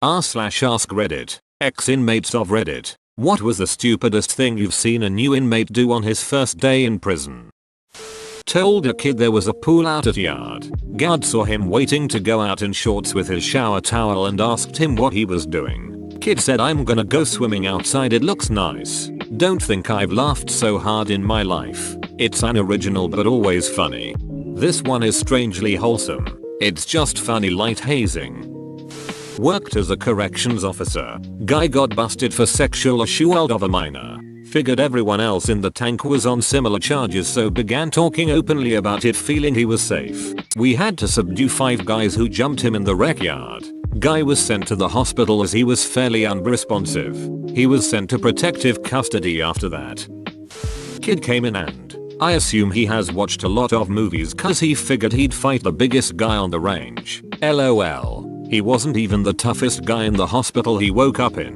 r/AskReddit, ex-inmates of Reddit. What was the stupidest thing you've seen a new inmate do on his first day in prison? Told a kid there was a pool out at yard. Guard saw him waiting to go out in shorts with his shower towel and asked him what he was doing. Kid said, "I'm gonna go swimming outside, it looks nice." Don't think I've laughed so hard in my life. It's unoriginal but always funny. This one is strangely wholesome. It's just funny light hazing. Worked as a corrections officer. Guy got busted for sexual assault of a minor. Figured everyone else in the tank was on similar charges, so began talking openly about it, feeling he was safe. We had to subdue 5 guys who jumped him in the rec yard. Guy was sent to the hospital as he was fairly unresponsive. He was sent to protective custody after that. Kid came in and I assume he has watched a lot of movies cause he figured he'd fight the biggest guy on the range. LOL. He wasn't even the toughest guy in the hospital he woke up in.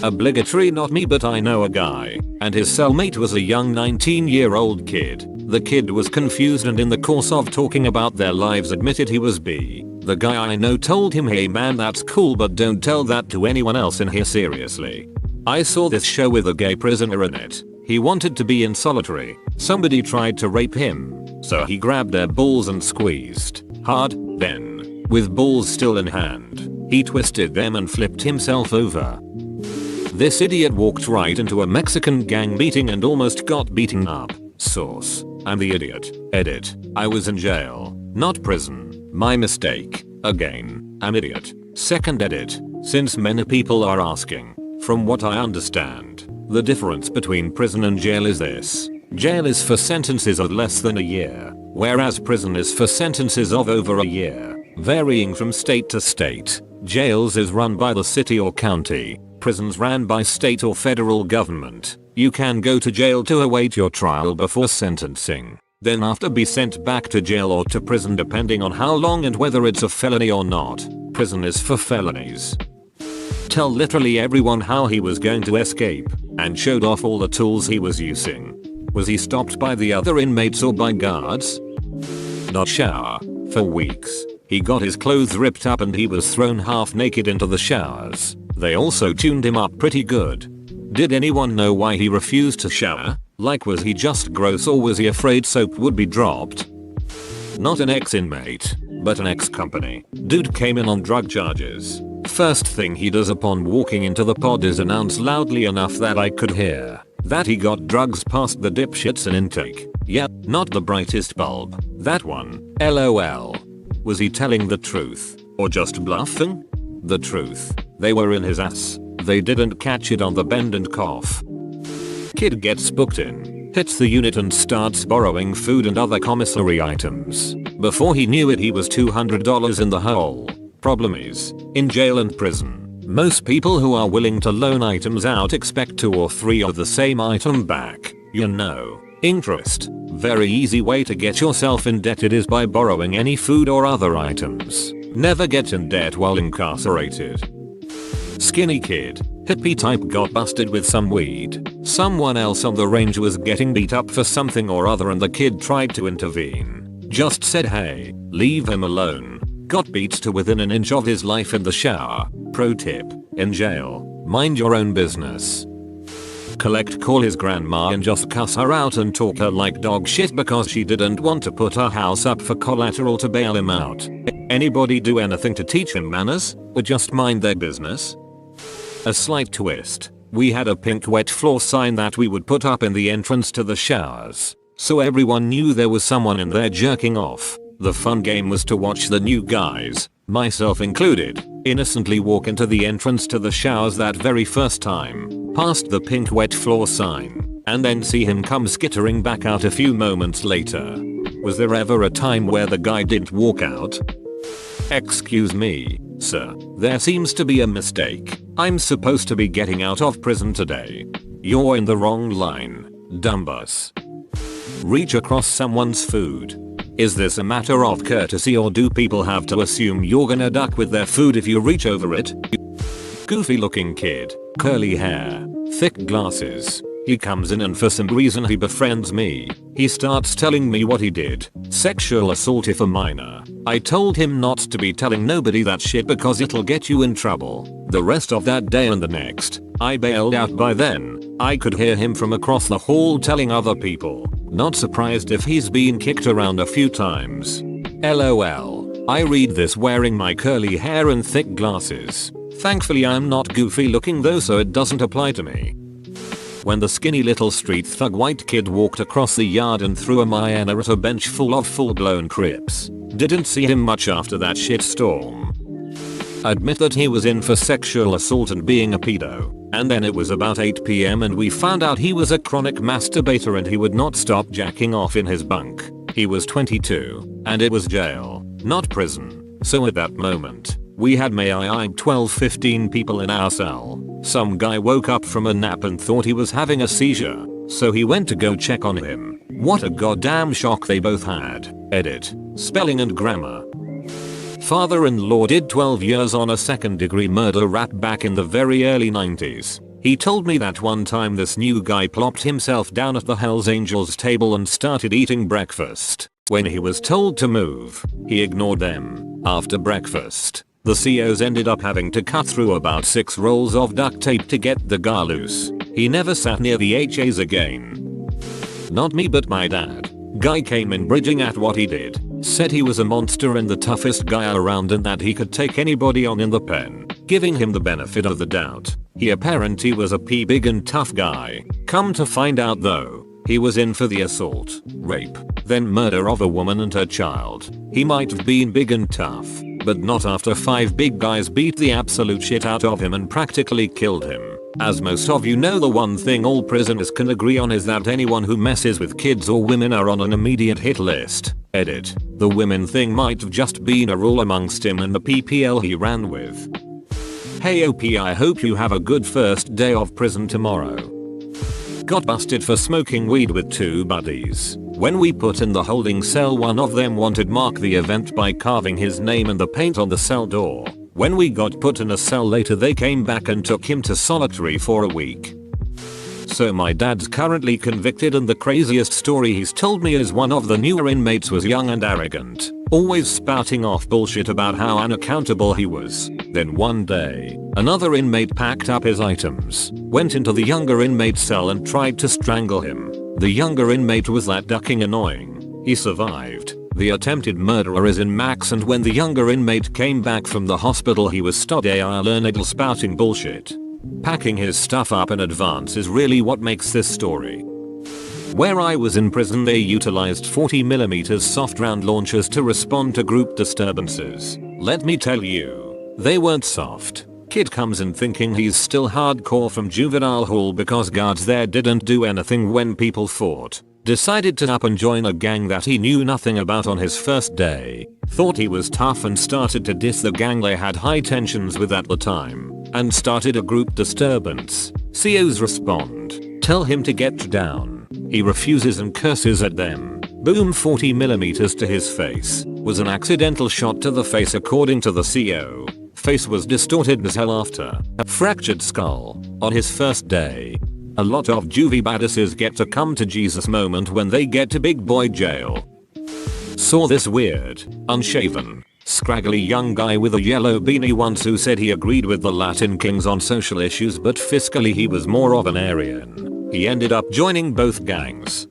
Obligatory not me, but I know a guy, and his cellmate was a young 19-year-old kid. The kid was confused and in the course of talking about their lives admitted he was bi. The guy I know told him, "Hey man, that's cool, but don't tell that to anyone else in here, seriously." I saw this show with a gay prisoner in it. He wanted to be in solitary. Somebody tried to rape him, so he grabbed their balls and squeezed hard. Then, with balls still in hand, he twisted them and flipped himself over. This idiot walked right into a Mexican gang meeting and almost got beaten up. Source: I'm the idiot. Edit: I was in jail, not prison. My mistake. Again, I'm idiot. Second edit: since many people are asking, from what I understand, the difference between prison and jail is this. Jail is for sentences of less than a year, whereas prison is for sentences of over a year, varying from state to state. Jails is run by the city or county. Prisons ran by state or federal government. You can go to jail to await your trial before sentencing, then after be sent back to jail or to prison depending on how long and whether it's a felony or not. Prison is for felonies. Tell literally everyone how he was going to escape and showed off all the tools he was using. Was he stopped by the other inmates or by guards? Not shower. For weeks, he got his clothes ripped up and he was thrown half naked into the showers. They also tuned him up pretty good. Did anyone know why he refused to shower? Like, was he just gross or was he afraid soap would be dropped? Not an ex-inmate, but an ex-company. Dude came in on drug charges. First thing he does upon walking into the pod is announce loudly enough that I could hear that he got drugs past the dipshits in intake. Yep, not the brightest bulb. That one. LOL. Was he telling the truth or just bluffing? The truth. They were in his ass. They didn't catch it on the bend and cough. Kid gets booked in, hits the unit and starts borrowing food and other commissary items. Before he knew it, he was $200 in the hole. Problem is, in jail and prison, most people who are willing to loan items out expect 2 or 3 of the same item back. You know, interest. Very easy way to get yourself indebted is by borrowing any food or other items. Never get in debt while incarcerated. Skinny kid, hippie type, got busted with some weed. Someone else on the range was getting beat up for something or other and the kid tried to intervene. Just said, "Hey, leave him alone." Got beat to within an inch of his life in the shower. Pro tip: in jail, mind your own business. Call his grandma and just cuss her out and talk her like dog shit because she didn't want to put her house up for collateral to bail him out. Anybody do anything to teach him manners, or just mind their business? A slight twist. We had a pink wet floor sign that we would put up in the entrance to the showers, so everyone knew there was someone in there jerking off. The fun game was to watch the new guys, myself included, innocently walk into the entrance to the showers that very first time, past the pink wet floor sign, and then see him come skittering back out a few moments later. Was there ever a time where the guy didn't walk out? Excuse me, sir, there seems to be a mistake. I'm supposed to be getting out of prison today. You're in the wrong line, dumbass. Reach across someone's food. Is this a matter of courtesy or do people have to assume you're gonna duck with their food if you reach over it? Goofy looking kid, curly hair, thick glasses, He comes in and for some reason he befriends me. He starts telling me what he did. Sexual assault if a minor. I told him not to be telling nobody that shit because it'll get you in trouble. The rest of that day and the next, I bailed out. By then, I could hear him from across the hall telling other people. Not surprised if he's been kicked around a few times. LOL. I read this wearing my curly hair and thick glasses. Thankfully I'm not goofy looking though, so it doesn't apply to me. When the skinny little street thug white kid walked across the yard and threw a Mayana at a bench full of full-blown Crips. Didn't see him much after that shitstorm. Admit that he was in for sexual assault and being a pedo. And then it was about 8 PM and we found out he was a chronic masturbator and he would not stop jacking off in his bunk. He was 22, and it was jail, not prison. So at that moment, we had 12-15 people in our cell. Some guy woke up from a nap and thought he was having a seizure, so he went to go check on him. What a goddamn shock they both had. Edit. Spelling and grammar. Father-in-law did 12 years on a second-degree murder rap back in the very early 90s. He told me that one time this new guy plopped himself down at the Hells Angels table and started eating breakfast. When he was told to move, he ignored them. After breakfast, the COs ended up having to cut through about 6 rolls of duct tape to get the guy loose. He never sat near the HAs again. Not me but my dad. Guy came in bridging at what he did. Said he was a monster and the toughest guy around and that he could take anybody on in the pen. Giving him the benefit of the doubt. He apparently was a big and tough guy. Come to find out though, he was in for the assault, rape, then murder of a woman and her child. He might have been big and tough, but not after 5 big guys beat the absolute shit out of him and practically killed him. As most of you know, the one thing all prisoners can agree on is that anyone who messes with kids or women are on an immediate hit list. Edit. The women thing might have just been a rule amongst him and the PPL he ran with. Hey OP, I hope you have a good first day of prison tomorrow. Got busted for smoking weed with 2 buddies. When we put in the holding cell, one of them wanted mark the event by carving his name in the paint on the cell door. When we got put in a cell later, they came back and took him to solitary for a week. So my dad's currently convicted and the craziest story he's told me is one of the newer inmates was young and arrogant, always spouting off bullshit about how unaccountable he was. Then one day, another inmate packed up his items, went into the younger inmate's cell and tried to strangle him. The younger inmate was that ducking annoying. He survived. The attempted murderer is in max, and when the younger inmate came back from the hospital he was learned spouting bullshit. Packing his stuff up in advance is really what makes this story. Where I was in prison, they utilized 40mm soft round launchers to respond to group disturbances. Let me tell you, they weren't soft. Kid comes in thinking he's still hardcore from juvenile hall because guards there didn't do anything when people fought. Decided to up and join a gang that he knew nothing about on his first day. Thought he was tough and started to diss the gang they had high tensions with at the time. And started a group disturbance. COs respond. Tell him to get down. He refuses and curses at them. Boom, 40mm to his face. Was an accidental shot to the face according to the CO. Face was distorted as hell after a fractured skull. On his first day. A lot of juvie badasses get to come to Jesus moment when they get to big boy jail. Saw this weird, unshaven, scraggly young guy with a yellow beanie once who said he agreed with the Latin kings on social issues but fiscally he was more of an Aryan. He ended up joining both gangs.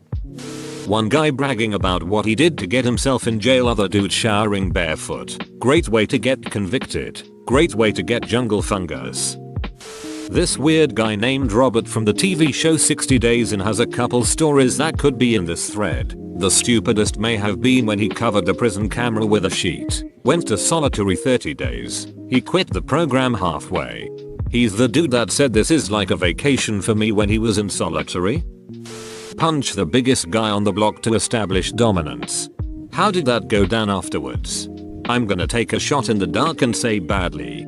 One guy bragging about what he did to get himself in jail, other dude showering barefoot. Great way to get convicted. Great way to get jungle fungus. This weird guy named Robert from the TV show 60 Days and has a couple stories that could be in this thread. The stupidest may have been when he covered the prison camera with a sheet. Went to solitary 30 days. He quit the program halfway. He's the dude that said this is like a vacation for me when he was in solitary. Punch the biggest guy on the block to establish dominance. How did that go down afterwards? I'm gonna take a shot in the dark and say badly.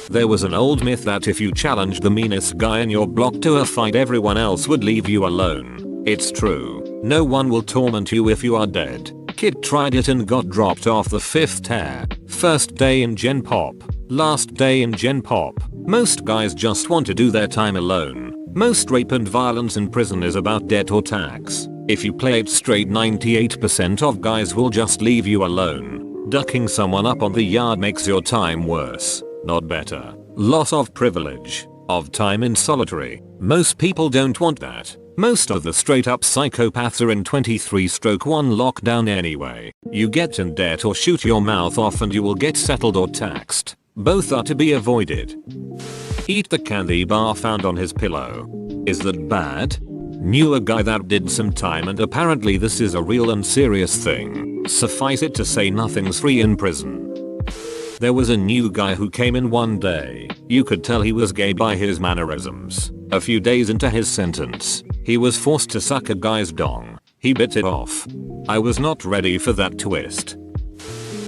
There was an old myth that if you challenged the meanest guy in your block to a fight, everyone else would leave you alone. It's true. No one will torment you if you are dead. Kid tried it and got dropped off the 5th tier. First day in Gen Pop. Last day in Gen Pop. Most guys just want to do their time alone. Most rape and violence in prison is about debt or tax. If you play it straight, 98% of guys will just leave you alone. Ducking someone up on the yard makes your time worse, not better. Loss of privilege, of time in solitary. Most people don't want that. Most of the straight up psychopaths are in 23/1 lockdown anyway. You get in debt or shoot your mouth off and you will get settled or taxed. Both are to be avoided. Eat the candy bar found on his pillow. Is that bad? Knew a guy that did some time and apparently this is a real and serious thing. Suffice it to say nothing's free in prison. There was a new guy who came in one day. You could tell he was gay by his mannerisms. A few days into his sentence, he was forced to suck a guy's dong. He bit it off. I was not ready for that twist.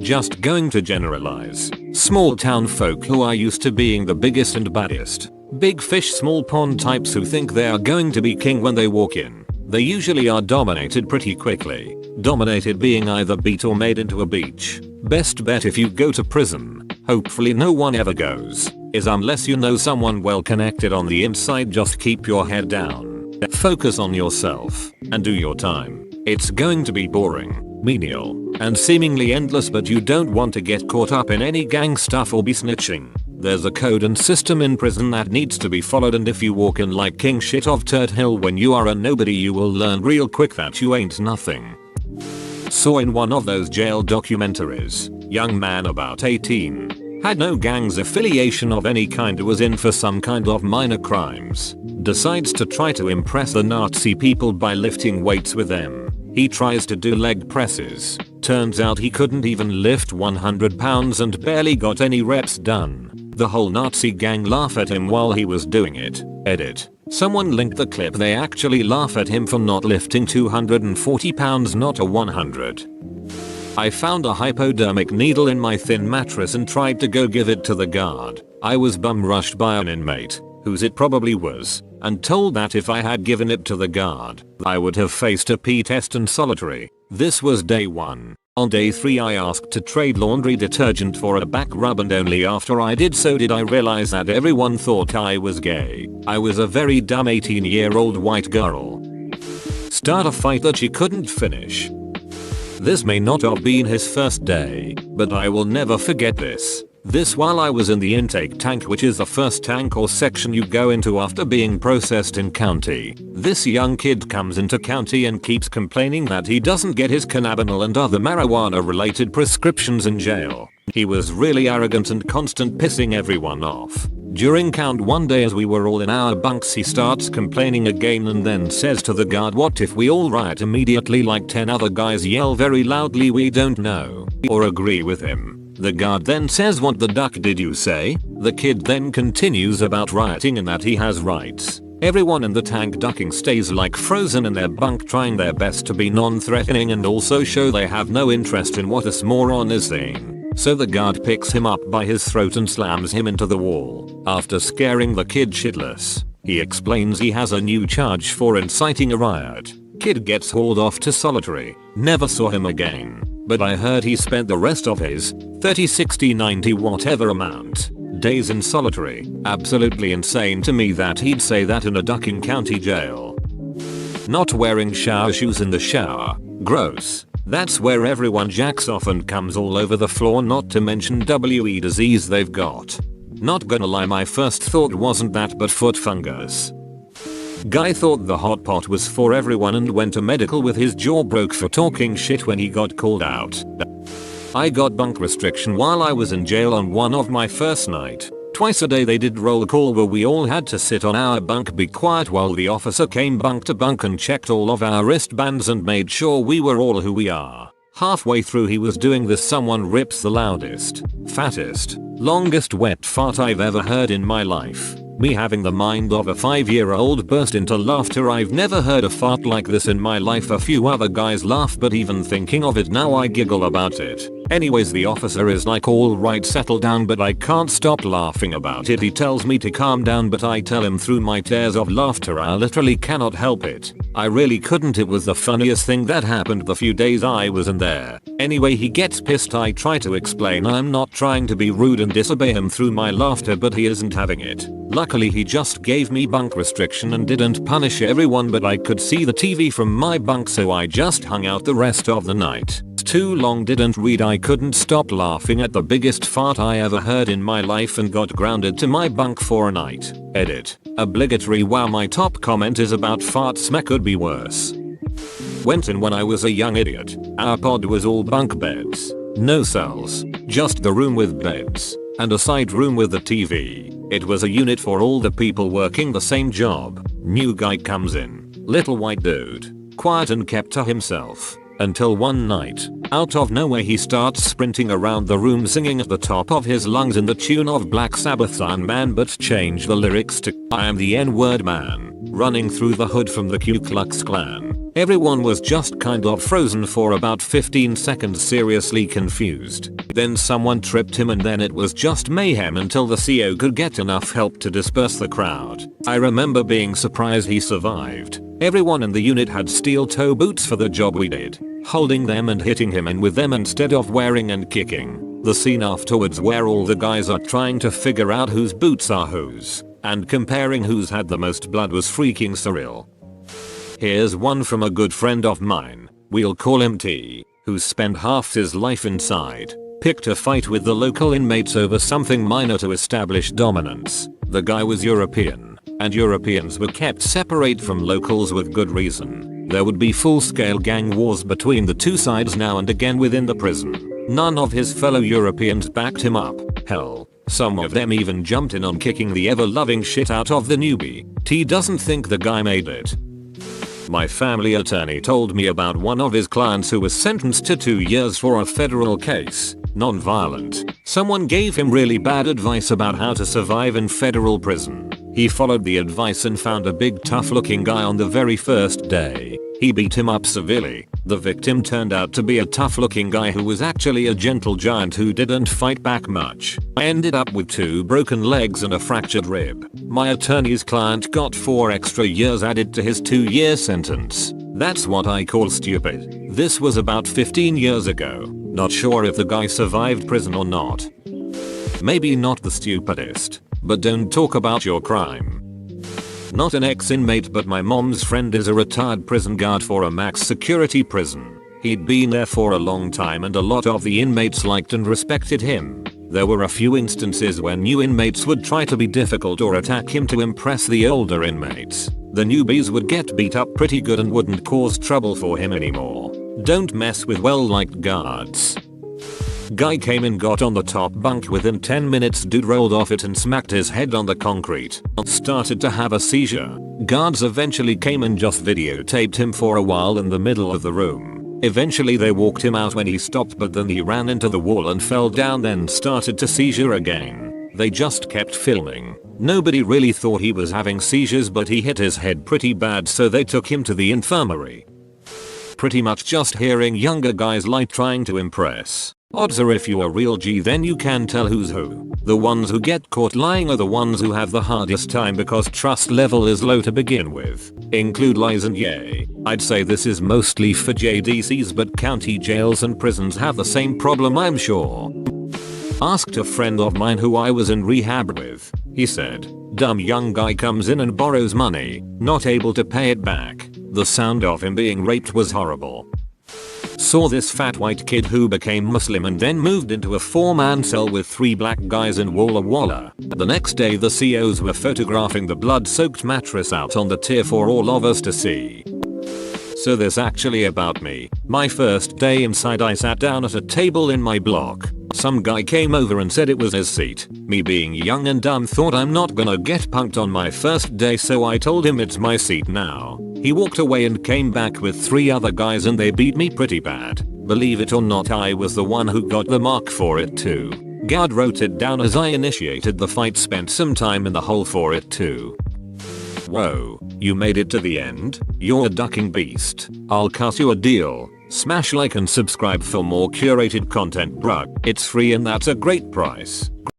Just going to generalize. Small town folk who are used to being the biggest and baddest. Big fish small pond types who think they are going to be king when they walk in. They usually are dominated pretty quickly. Dominated being either beat or made into a beach. Best bet if you go to prison, hopefully no one ever goes, is unless you know someone well connected on the inside, just keep your head down. Focus on yourself and do your time. It's going to be boring, menial, and seemingly endless, but you don't want to get caught up in any gang stuff or be snitching. There's a code and system in prison that needs to be followed, and if you walk in like king shit of Turd Hill when you are a nobody, you will learn real quick that you ain't nothing. Saw in one of those jail documentaries, young man about 18, had no gangs affiliation of any kind, was in for some kind of minor crimes, decides to try to impress the Nazi people by lifting weights with them. He tries to do leg presses, turns out he couldn't even lift 100 pounds and barely got any reps done. The whole Nazi gang laugh at him while he was doing it. Edit. Someone linked the clip. They actually laugh at him for not lifting 240 pounds, not a 100. I found a hypodermic needle in my thin mattress and tried to go give it to the guard. I was bum rushed by an inmate, whose it probably was, and told that if I had given it to the guard, I would have faced a pee test and solitary. This was day 1. On day 3 I asked to trade laundry detergent for a back rub, and only after I did so did I realize that everyone thought I was gay. I was a very dumb 18-year-old white girl. Start a fight that she couldn't finish. This may not have been his first day, but I will never forget this. This while I was in the intake tank, which is the first tank or section you go into after being processed in county. This young kid comes into county and keeps complaining that he doesn't get his cannabinol and other marijuana related prescriptions in jail. He was really arrogant and constant pissing everyone off. During count 1 day as we were all in our bunks, he starts complaining again and then says to the guard, "What if we all riot immediately like 10 other guys yell very loudly we don't know or agree with him?" The guard then says, "What the duck did you say?" The kid then continues about rioting and that he has rights. Everyone in the tank ducking stays like frozen in their bunk, trying their best to be non-threatening and also show they have no interest in what this moron is saying. So the guard picks him up by his throat and slams him into the wall. After scaring the kid shitless, he explains he has a new charge for inciting a riot. Kid gets hauled off to solitary. Never saw him again. But I heard he spent the rest of his 30, 60, 90 whatever amount days in solitary. Absolutely insane to me that he'd say that in a ducking county jail. Not wearing shower shoes in the shower. Gross. That's where everyone jacks off and comes all over the floor, not to mention WE disease they've got. Not gonna lie, my first thought wasn't that but foot fungus. Guy thought the hot pot was for everyone and went to medical with his jaw broke for talking shit when he got called out. I got bunk restriction while I was in jail on one of my first night. Twice a day they did roll call where we all had to sit on our bunk, be quiet while the officer came bunk to bunk and checked all of our wristbands and made sure we were all who we are. Halfway through he was doing this, someone rips the loudest, fattest, longest wet fart I've ever heard in my life. Me having the mind of a 5-year-old burst into laughter. I've never heard a fart like this in my life. A few other guys laugh, but even thinking of it now I giggle about it. Anyways, the officer is like, "Alright, settle down," but I can't stop laughing about it. He tells me to calm down, but I tell him through my tears of laughter I literally cannot help it. I really couldn't. It was the funniest thing that happened the few days I was in there. Anyway, he gets pissed. I try to explain I'm not trying to be rude and disobey him through my laughter, but he isn't having it. Luckily he just gave me bunk restriction and didn't punish everyone, but I could see the TV from my bunk, so I just hung out the rest of the night. Too long, didn't read. I couldn't stop laughing at the biggest fart I ever heard in my life and got grounded to my bunk for a night. Edit. Obligatory. Wow, my top comment is about farts. Could be worse. Went in when I was a young idiot. Our pod was all bunk beds. No cells. Just the room with beds. And a side room with the TV. It was a unit for all the people working the same job. New guy comes in. Little white dude. Quiet and kept to himself. Until one night, out of nowhere he starts sprinting around the room singing at the top of his lungs in the tune of Black Sabbath's Iron Man, but change the lyrics to I am the N-word man, running through the hood from the Ku Klux Klan. Everyone was just kind of frozen for about 15 seconds, seriously confused. Then someone tripped him and then it was just mayhem until the CO could get enough help to disperse the crowd. I remember being surprised he survived. Everyone in the unit had steel toe boots for the job we did, holding them and hitting him in with them instead of wearing and kicking. The scene afterwards where all the guys are trying to figure out whose boots are whose, and comparing who's had the most blood was freaking surreal. Here's one from a good friend of mine, we'll call him T, who spent half his life inside. Picked a fight with the local inmates over something minor to establish dominance. The guy was European, and Europeans were kept separate from locals with good reason. There would be full-scale gang wars between the two sides now and again within the prison. None of his fellow Europeans backed him up. Hell, some of them even jumped in on kicking the ever-loving shit out of the newbie. T doesn't think the guy made it. My family attorney told me about one of his clients who was sentenced to 2 years for a federal case. Non-violent. Someone gave him really bad advice about how to survive in federal prison. He followed the advice and found a big tough looking guy on the very first day. He beat him up severely. The victim turned out to be a tough looking guy who was actually a gentle giant who didn't fight back much. I ended up with 2 broken legs and a fractured rib. My attorney's client got 4 extra years added to his 2-year sentence. That's what I call stupid. This was about 15 years ago. Not sure if the guy survived prison or not. Maybe not the stupidest, but don't talk about your crime. Not an ex-inmate, but my mom's friend is a retired prison guard for a max security prison. He'd been there for a long time and a lot of the inmates liked and respected him. There were a few instances where new inmates would try to be difficult or attack him to impress the older inmates. The newbies would get beat up pretty good and wouldn't cause trouble for him anymore. Don't mess with well-liked guards. Guy came in, got on the top bunk. Within 10 minutes dude rolled off it and smacked his head on the concrete. Started to have a seizure. Guards eventually came and just videotaped him for a while in the middle of the room. Eventually they walked him out when he stopped, but then he ran into the wall and fell down, then started to seizure again. They just kept filming. Nobody really thought he was having seizures, but he hit his head pretty bad, so they took him to the infirmary. Pretty much just hearing younger guys lie trying to impress. Odds are if you're a real G then you can tell who's who. The ones who get caught lying are the ones who have the hardest time because trust level is low to begin with. Include lies and yay. I'd say this is mostly for JDCs, but county jails and prisons have the same problem, I'm sure. Asked a friend of mine who I was in rehab with. He said, dumb young guy comes in and borrows money, not able to pay it back. The sound of him being raped was horrible. Saw this fat white kid who became Muslim and then moved into a 4-man cell with 3 black guys in Walla Walla. The next day the COs were photographing the blood-soaked mattress out on the tier for all of us to see. So this actually about me. My first day inside, I sat down at a table in my block. Some guy came over and said it was his seat. Me being young and dumb thought I'm not gonna get punked on my first day, so I told him it's my seat now. He walked away and came back with 3 other guys and they beat me pretty bad. Believe it or not, I was the one who got the mark for it too. Guard wrote it down as I initiated the fight, spent some time in the hole for it too. Whoa, you made it to the end? You're a ducking beast. I'll cut you a deal. Smash like and subscribe for more curated content, bruh. It's free and that's a great price.